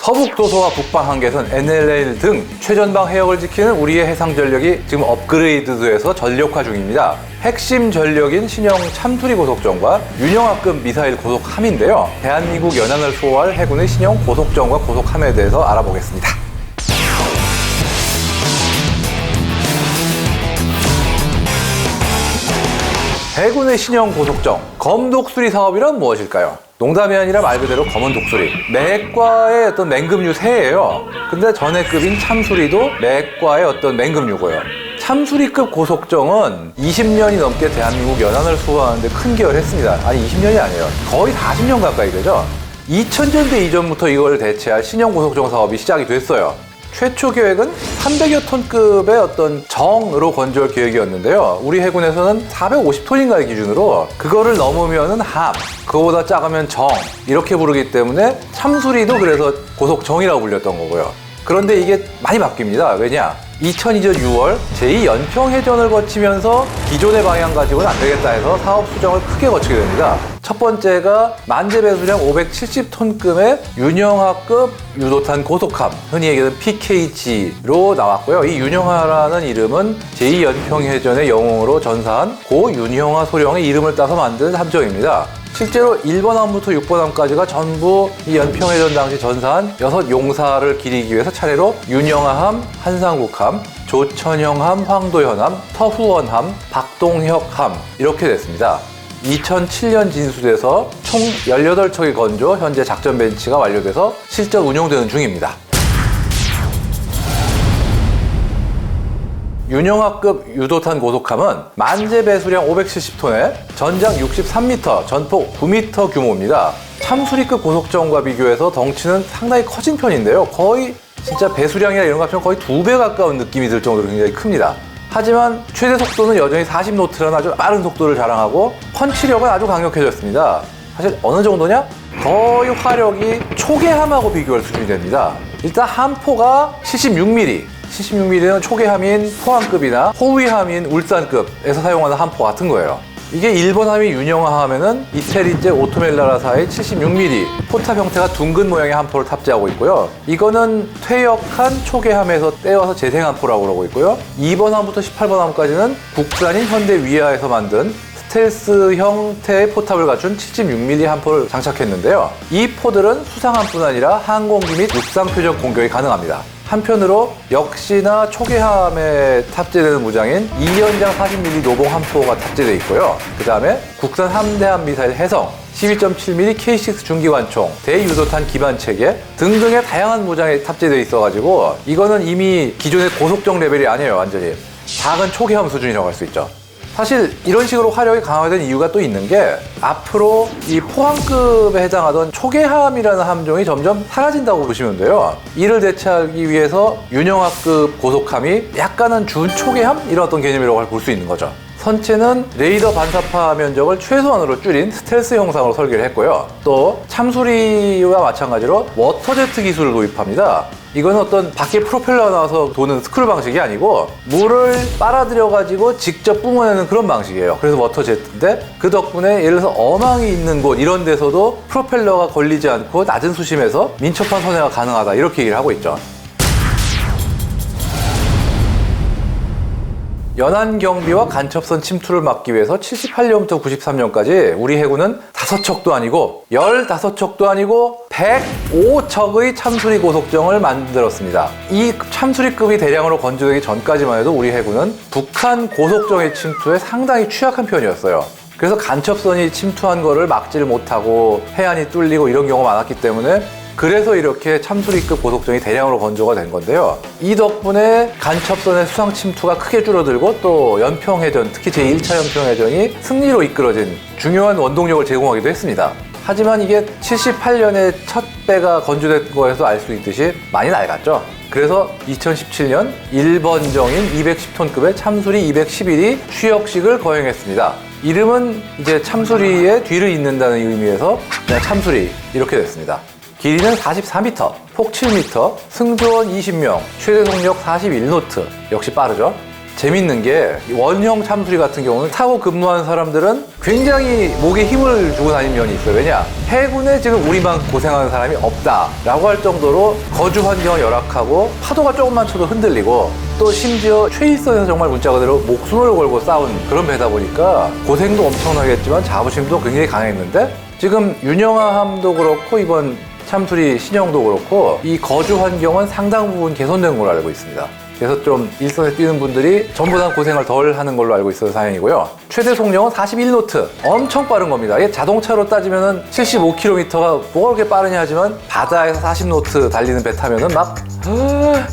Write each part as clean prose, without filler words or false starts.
서북도서와 북방한계선, NLL 등 최전방 해역을 지키는 우리의 해상전력이 지금 업그레이드돼서 전력화 중입니다. 핵심 전력인 신형 참수리 고속정과 윤영하급 미사일 고속함인데요. 대한민국 연안을 수호할 해군의 신형 고속정과 고속함에 대해서 알아보겠습니다. 해군의 신형 고속정, 검독수리 사업이란 무엇일까요? 농담이 아니라 말 그대로 검은 독수리. 매과의 어떤 맹금류 새예요. 근데 전해급인 참수리도 매과의 어떤 맹금류고요. 참수리급 고속정은 20년이 넘게 대한민국 연안을 수호하는데 큰 기여를 했습니다. 아니 20년이 아니에요. 거의 40년 가까이 되죠. 2000년대 이전부터 이걸 대체할 신형 고속정 사업이 시작이 됐어요. 최초 계획은 300여 톤급의 어떤 정으로 건조할 계획이었는데요. 우리 해군에서는 450톤인가의 기준으로 그거를 넘으면은 함, 그거보다 작으면 정 이렇게 부르기 때문에 참수리도 그래서 고속정이라고 불렸던 거고요. 그런데 이게 많이 바뀝니다. 왜냐? 2002년 6월 제2연평해전을 거치면서 기존의 방향 가지고는 안 되겠다 해서 사업 수정을 크게 거치게 됩니다. 첫 번째가 만재 배수량 570톤급의 윤영하급 유도탄 고속함, 흔히 얘기하는 PKG로 나왔고요. 이 윤영하라는 이름은 제2연평해전의 영웅으로 전사한 고 윤영하 소령의 이름을 따서 만든 함정입니다. 실제로 1번 함부터 6번 함까지가 전부 이 연평해전 당시 전사한 6 용사를 기리기 위해서 차례로 윤영하함, 한상국함, 조천형함, 황도현함, 터후원함, 박동혁함 이렇게 됐습니다. 2007년 진수돼서 총 18척이 건조, 현재 작전 벤치가 완료돼서 실전 운용되는 중입니다. 윤영하급 유도탄 고속함은 만재 배수량 570톤에 전장 63m, 전폭 9m 규모입니다. 참수리급 고속정과 비교해서 덩치는 상당히 커진 편인데요. 거의 진짜 배수량이나 이런 거 합치면 거의 2배 가까운 느낌이 들 정도로 굉장히 큽니다. 하지만 최대 속도는 여전히 40노트라는 아주 빠른 속도를 자랑하고 펀치력은 아주 강력해졌습니다. 사실 어느 정도냐? 거의 화력이 초계함하고 비교할 수준이 됩니다. 일단 함포가 76mm, 76mm는 초계함인 포항급이나 호위함인 울산급에서 사용하는 함포 같은 거예요. 이게 일본 함이 윤영하 하면은 이태리제 오토멜라라사의 76mm 포탑 형태가 둥근 모양의 함포를 탑재하고 있고요. 이거는 퇴역한 초계함에서 떼어서 재생 함포라고 그러고 있고요. 2번 함부터 18번 함까지는 국산인 현대 위아에서 만든 스텔스 형태의 포탑을 갖춘 76mm 함포를 장착했는데요. 이 포들은 수상함뿐 아니라 항공기 및 육상 표적 공격이 가능합니다. 한편으로 역시나 초계함에 탑재되는 무장인 2연장 40mm 노봉 함포가 탑재되어 있고요. 그 다음에 국산 함대함 미사일 해성, 12.7mm K6 중기관총, 대유도탄 기반체계 등등의 다양한 무장이 탑재되어 있어가지고 이거는 이미 기존의 고속정 레벨이 아니에요. 완전히 작은 초계함 수준이라고 할 수 있죠. 사실 이런 식으로 화력이 강화된 이유가 또 있는 게 앞으로 이 포항급에 해당하던 초계함이라는 함종이 점점 사라진다고 보시면 돼요. 이를 대체하기 위해서 윤영하급 고속함이 약간은 준초계함? 이런 어떤 개념이라고 볼 수 있는 거죠. 선체는 레이더 반사파 면적을 최소한으로 줄인 스텔스 형상으로 설계를 했고요. 또 참수리와 마찬가지로 워터제트 기술을 도입합니다. 이거는 어떤 밖에 프로펠러가 나와서 도는 스크류 방식이 아니고 물을 빨아들여가지고 직접 뿜어내는 그런 방식이에요. 그래서 워터제트인데 그 덕분에 예를 들어서 어망이 있는 곳 이런 데서도 프로펠러가 걸리지 않고 낮은 수심에서 민첩한 선회가 가능하다 이렇게 얘기를 하고 있죠. 연안 경비와 간첩선 침투를 막기 위해서 78년부터 93년까지 우리 해군은 5척도 아니고 15척도 아니고 105척의 참수리 고속정을 만들었습니다. 이 참수리급이 대량으로 건조되기 전까지만 해도 우리 해군은 북한 고속정의 침투에 상당히 취약한 편이었어요. 그래서 간첩선이 침투한 거를 막지를 못하고 해안이 뚫리고 이런 경우가 많았기 때문에 그래서 이렇게 참수리급 고속정이 대량으로 건조가 된 건데요. 이 덕분에 간첩선의 수상 침투가 크게 줄어들고 또 연평해전, 특히 제1차 연평해전이 승리로 이끌어진 중요한 원동력을 제공하기도 했습니다. 하지만 이게 78년에 첫 배가 건조된 거에서 알 수 있듯이 많이 낡았죠. 그래서 2017년 1번정인 210톤급의 참수리 211이 취역식을 거행했습니다. 이름은 이제 참수리의 뒤를 잇는다는 의미에서 그냥 참수리 이렇게 됐습니다. 길이는 44m, 폭 7m, 승조원 20명, 최대 속력 41노트. 역시 빠르죠? 재밌는 게 원형 참수리 같은 경우는 타고 근무하는 사람들은 굉장히 목에 힘을 주고 다니는 면이 있어요. 왜냐? 해군에 지금 우리만 고생하는 사람이 없다라고 할 정도로 거주 환경은 열악하고 파도가 조금만 쳐도 흔들리고 또 심지어 최일선에서 정말 문자 그대로 목숨을 걸고 싸운 그런 배다 보니까 고생도 엄청나겠지만 자부심도 굉장히 강했는데 지금 윤영하함도 그렇고 이번 참수리 신형도 그렇고 이 거주 환경은 상당 부분 개선된 걸로 알고 있습니다. 그래서 좀 일선에 뛰는 분들이 전보다 고생을 덜 하는 걸로 알고 있어서 다행이고요. 최대 속력은 41노트. 엄청 빠른 겁니다. 이게 자동차로 따지면 75km가 뭐가 그렇게 빠르냐 하지만 바다에서 40노트 달리는 배 타면은 막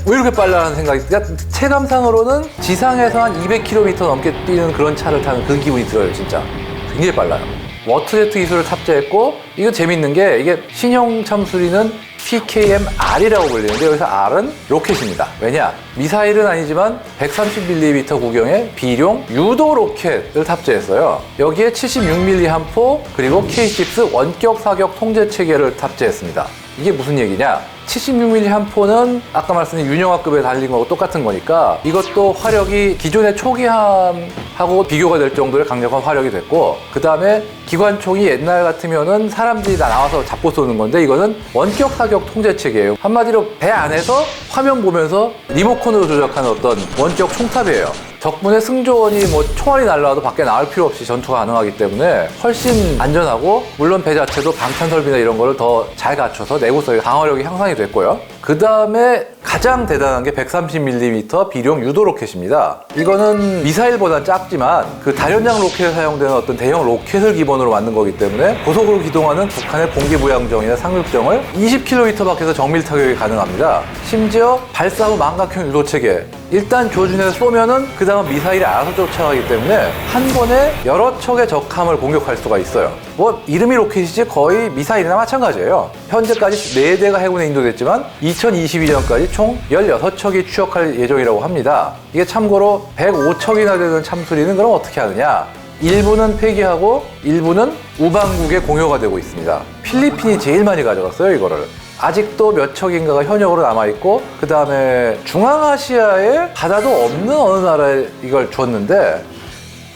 왜 이렇게 빨라 하는 생각이 그러니까 체감상으로는 지상에서 한 200km 넘게 뛰는 그런 차를 타는 그 기분이 들어요. 진짜 굉장히 빨라요. 워터제트 기술을 탑재했고 이거 재밌는 게 이게 신형 참수리는 PKM-R이라고 불리는데 여기서 R은 로켓입니다. 왜냐? 미사일은 아니지만 130mm 구경의 B용 유도 로켓을 탑재했어요. 여기에 76mm 함포 그리고 K6 원격 사격 통제 체계를 탑재했습니다. 이게 무슨 얘기냐? 76mm 함포는 아까 말씀드린 윤영하급에 달린 거하고 똑같은 거니까 이것도 화력이 기존의 초기함하고 비교가 될 정도의 강력한 화력이 됐고 그 다음에 기관총이 옛날 같으면은 사람들이 다 나와서 잡고 쏘는 건데 이거는 원격 사격 통제 체계예요. 한마디로 배 안에서 화면 보면서 리모컨으로 조작하는 어떤 원격 총탑이에요. 덕분에 승조원이 뭐 총알이 날라와도 밖에 나올 필요 없이 전투가 가능하기 때문에 훨씬 안전하고 물론 배 자체도 방탄 설비나 이런 거를 더 잘 갖춰서 내구성의 방어력이 향상이 됐고요. 그 다음에 가장 대단한 게 130mm B용 유도 로켓입니다. 이거는 미사일보다 작지만 그 다련장 로켓에 사용되는 어떤 대형 로켓을 기본으로 만든 거기 때문에 고속으로 기동하는 북한의 공기부양정이나 상륙정을 20km 밖에서 정밀 타격이 가능합니다. 심지어 발사 후 망각형 유도 체계. 일단 조준해서 쏘면은 그 다음 미사일이 알아서 쫓아가기 때문에 한 번에 여러 척의 적함을 공격할 수가 있어요. 뭐 이름이 로켓이지 거의 미사일이나 마찬가지예요. 현재까지 4대가 해군에 인도됐지만 2022년까지 총 16척이 추역할 예정이라고 합니다. 이게 참고로 105척이나 되는 참수리는 그럼 어떻게 하느냐? 일부는 폐기하고 일부는 우방국에 공여가 되고 있습니다. 필리핀이 제일 많이 가져갔어요, 이거를. 아직도 몇 척인가가 현역으로 남아있고 그 다음에 중앙아시아에 바다도 없는 어느 나라에 이걸 줬는데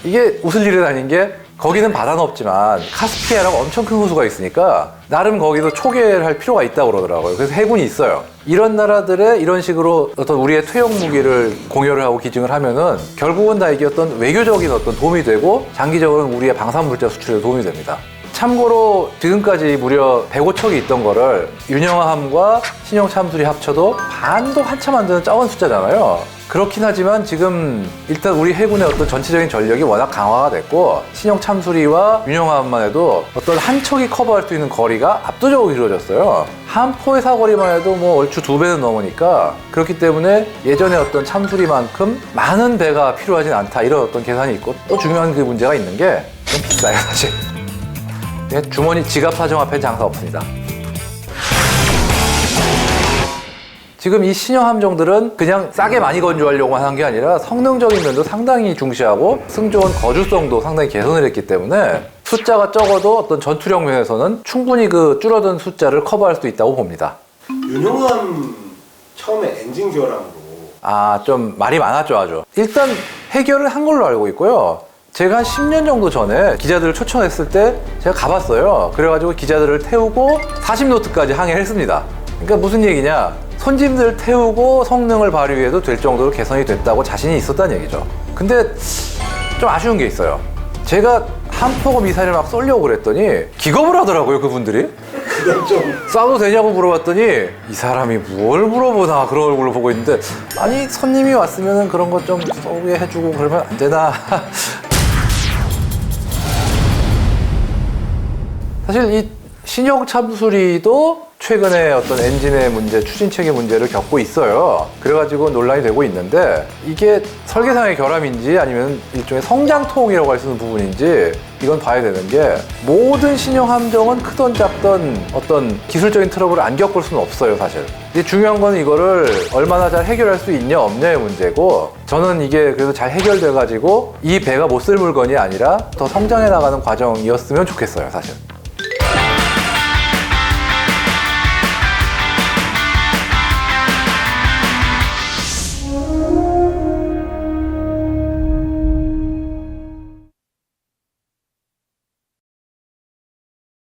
이게 웃을 일은 아닌 게 거기는 바다는 없지만 카스피아라고 엄청 큰 호수가 있으니까 나름 거기도 초계를 할 필요가 있다고 그러더라고요. 그래서 해군이 있어요. 이런 나라들에 이런 식으로 어떤 우리의 퇴역 무기를 공여를 하고 기증을 하면은 결국은 다 이게 어떤 외교적인 어떤 도움이 되고 장기적으로는 우리의 방산물자 수출에 도움이 됩니다. 참고로 지금까지 무려 105척이 있던 거를 윤영하함과 신형 참수리 합쳐도 반도 한참 안 되는 작은 숫자잖아요. 그렇긴 하지만 지금 일단 우리 해군의 어떤 전체적인 전력이 워낙 강화가 됐고 신형 참수리와 윤영하함만 해도 어떤 한 척이 커버할 수 있는 거리가 압도적으로 길어졌어요. 한 포의 사거리만 해도 뭐 얼추 2배는 넘으니까 그렇기 때문에 예전에 어떤 참수리만큼 많은 배가 필요하진 않다 이런 어떤 계산이 있고 또 중요한 그 문제가 있는 게 좀 비싸요 사실. 주머니 지갑 사정 앞엔 장사 없습니다. 지금 이 신형 함정들은 그냥 싸게 많이 건조하려고만 한 게 아니라 성능적인 면도 상당히 중시하고 승조원 거주성도 상당히 개선을 했기 때문에 숫자가 적어도 어떤 전투력 면에서는 충분히 그 줄어든 숫자를 커버할 수 있다고 봅니다. 윤영함 처음에 엔진 교환으로 좀 말이 많았죠 아주. 일단 해결을 한 걸로 알고 있고요. 제가 한 10년 정도 전에 기자들을 초청했을 때 제가 가봤어요. 그래가지고 기자들을 태우고 40노트까지 항해를 했습니다. 그러니까 무슨 얘기냐? 선진들 태우고 성능을 발휘해도 될 정도로 개선이 됐다고 자신이 있었다는 얘기죠. 근데 좀 아쉬운 게 있어요. 제가 함포고 미사일을 막 쏘려고 그랬더니 기겁을 하더라고요, 그분들이. 그건 좀 쏴도 되냐고 물어봤더니 이 사람이 뭘 물어보나 그런 얼굴로 보고 있는데 아니 손님이 왔으면 그런 거 좀 쏘게 해주고 그러면 안 되나. 사실 이 신형 참수리도 최근에 어떤 엔진의 문제, 추진 체계 문제를 겪고 있어요. 그래가지고 논란이 되고 있는데 이게 설계상의 결함인지 아니면 일종의 성장통이라고 할 수 있는 부분인지 이건 봐야 되는 게 모든 신형 함정은 크던 작던 어떤 기술적인 트러블을 안 겪을 수는 없어요, 사실. 근데 중요한 건 이거를 얼마나 잘 해결할 수 있냐 없냐의 문제고 저는 이게 그래도 잘 해결돼가지고 이 배가 못 쓸 물건이 아니라 더 성장해 나가는 과정이었으면 좋겠어요, 사실.